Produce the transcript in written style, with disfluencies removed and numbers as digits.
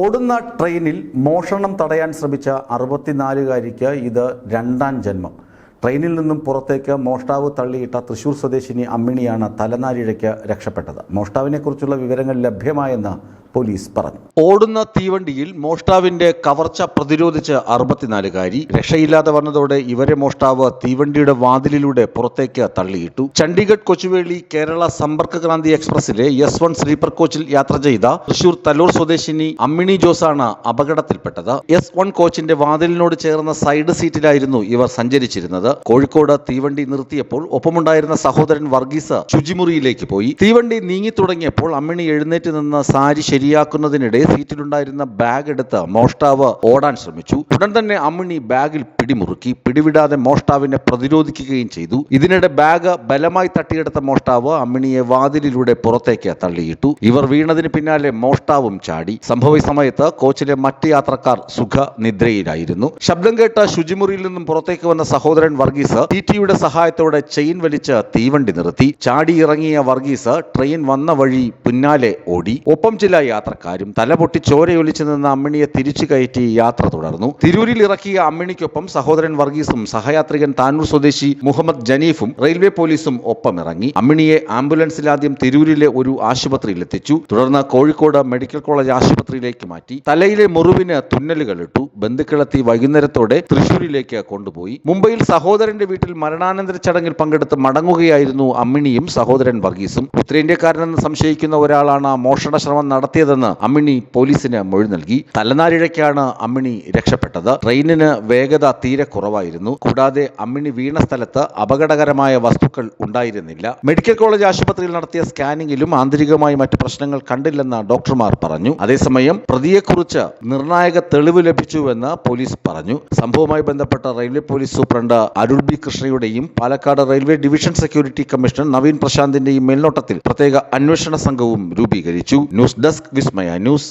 ഓടുന്ന ട്രെയിനിൽ മോഷണം തടയാൻ ശ്രമിച്ച 64-കാരിക്ക് ഇത് രണ്ടാം ജന്മം. ട്രെയിനിൽ നിന്നും പുറത്തേക്ക് മോഷ്ടാവ് തള്ളിയിട്ട തൃശൂർ സ്വദേശിനി അമ്മിണിയാണ് തലനാരിഴയ്ക്ക് രക്ഷപ്പെട്ടത്. മോഷ്ടാവിനെക്കുറിച്ചുള്ള വിവരങ്ങൾ ലഭ്യമായെന്ന് പോലീസ് പറഞ്ഞു. ഓടുന്ന തീവണ്ടിയിൽ മോഷ്ടാവിന്റെ കവർച്ച പ്രതിരോധിച്ച് 64-കാരി രക്ഷയില്ലാതെ വന്നതോടെ ഇവരെ മോഷ്ടാവ് തീവണ്ടിയുടെ വാതിലിലൂടെ പുറത്തേക്ക് തള്ളിയിട്ടു. ചണ്ഡീഗഡ് കൊച്ചുവേളി കേരള സമ്പർക്ക് ക്രാന്തി എക്സ്പ്രസിലെ S1 സ്ലീപ്പർ കോച്ചിൽ യാത്ര ചെയ്ത തൃശൂർ തല്ലൂർ സ്വദേശിനി അമ്മിണി ജോസാണ് അപകടത്തിൽപ്പെട്ടത്. S1 കോച്ചിന്റെ വാതിലിനോട് ചേർന്ന സൈഡ് സീറ്റിലായിരുന്നു ഇവർ സഞ്ചരിച്ചിരുന്നത്. കോഴിക്കോട് തീവണ്ടി നിർത്തിയപ്പോൾ ഒപ്പമുണ്ടായിരുന്ന സഹോദരൻ വർഗീസ് ശുചിമുറിയിലേക്ക് പോയി. തീവണ്ടി നീങ്ങി തുടങ്ങിയപ്പോൾ അമ്മിണി എഴുന്നേറ്റ് നിന്ന് സാരി ശരിയാക്കുന്നതിനിടെ സീറ്റിലുണ്ടായിരുന്ന ബാഗ് എടുത്ത് മോഷ്ടാവ് ഓടാൻ ശ്രമിച്ചു. ഉടൻ തന്നെ അമ്മിണി ബാഗിൽ പിടിമുറുക്കി. പിടിവിടാതെ മോഷ്ടാവിനെ പ്രതിരോധിക്കുകയും ചെയ്തു. ഇതിനിടെ ബാഗ് ബലമായി തട്ടിയെടുത്ത മോഷ്ടാവ് അമ്മിണിയെ വാതിലിലൂടെ പുറത്തേക്ക് തള്ളിയിട്ടു. ഇവർ വീണതിന് പിന്നാലെ മോഷ്ടാവും ചാടി. സംഭവ സമയത്ത് കോച്ചിലെ മറ്റ് യാത്രക്കാർ സുഖ നിദ്രയിലായിരുന്നു. ശബ്ദം കേട്ട ശുചിമുറിയിൽ നിന്നും പുറത്തേക്ക് വന്ന സഹോദരൻ വർഗീസ് ടിടിയുടെ സഹായത്തോടെ ചെയിൻ വലിച്ച് തീവണ്ടി നിർത്തി. ചാടി ഇറങ്ങിയ വർഗീസ് ട്രെയിൻ വന്ന വഴി പിന്നാലെ ഓടി. ഒപ്പം ചില യാത്രക്കാരും. തലപൊട്ടി ചോരയൊലിച്ചു നിന്ന അമ്മിണിയെ തിരിച്ചു കയറ്റി യാത്ര തുടർന്നു. തിരൂരിൽ ഇറക്കിയ അമ്മിണിക്കൊപ്പം സഹോദരൻ വർഗീസും സഹയാത്രികൻ താനൂർ സ്വദേശി മുഹമ്മദ് ജനീഫും റെയിൽവേ പോലീസും ഒപ്പമിറങ്ങി. അമ്മിണിയെ ആംബുലൻസിൽ ആദ്യം തിരൂരിലെ ഒരു ആശുപത്രിയിൽ എത്തിച്ചു. തുടർന്ന് കോഴിക്കോട് മെഡിക്കൽ കോളേജ് ആശുപത്രിയിലേക്ക് മാറ്റി. തലയിലെ മുറിവിന് തുന്നലുകൾ ഇട്ടു. ബന്ധുക്കളെത്തി വൈകുന്നേരത്തോടെ തൃശൂരിലേക്ക് കൊണ്ടുപോയി. മുംബൈയിൽ സഹോദരന്റെ വീട്ടിൽ മരണാനന്തര ചടങ്ങിൽ പങ്കെടുത്ത് മടങ്ങുകയായിരുന്നു അമ്മിണിയും സഹോദരൻ വർഗീസും. ഉത്തരേന്ത്യക്കാരനെന്ന് സംശയിക്കുന്ന ഒരാളാണ് മോഷണ ശ്രമം നടത്തിയതെന്ന് അമ്മിണി പോലീസിന് മൊഴി നൽകി. തലനാരിഴയ്ക്കാണ് അമ്മിണി രക്ഷപ്പെട്ടത്. ട്രെയിനിന് വേഗത തീരെ കുറവായിരുന്നു. കൂടാതെ അമ്മിണി വീണ സ്ഥലത്ത് അപകടകരമായ വസ്തുക്കൾ ഉണ്ടായിരുന്നില്ല. മെഡിക്കൽ കോളേജ് ആശുപത്രിയിൽ നടത്തിയ സ്കാനിങ്ങിലും ആന്തരികമായി മറ്റ് പ്രശ്നങ്ങൾ കണ്ടില്ലെന്ന് ഡോക്ടർമാർ പറഞ്ഞു. അതേസമയം പ്രതിയെക്കുറിച്ച് നിർണായക തെളിവ് ലഭിച്ചുവെന്ന് പോലീസ് പറഞ്ഞു. സംഭവവുമായി ബന്ധപ്പെട്ട railway police superintendent Arul B കൃഷ്ണയുടെയും Palakkad railway division security commissioner Naveen പ്രശാന്തിന്റെയും മേൽനോട്ടത്തിൽ പ്രത്യേക അന്വേഷണ സംഘവും രൂപീകരിച്ചു. News desk Vismaya news.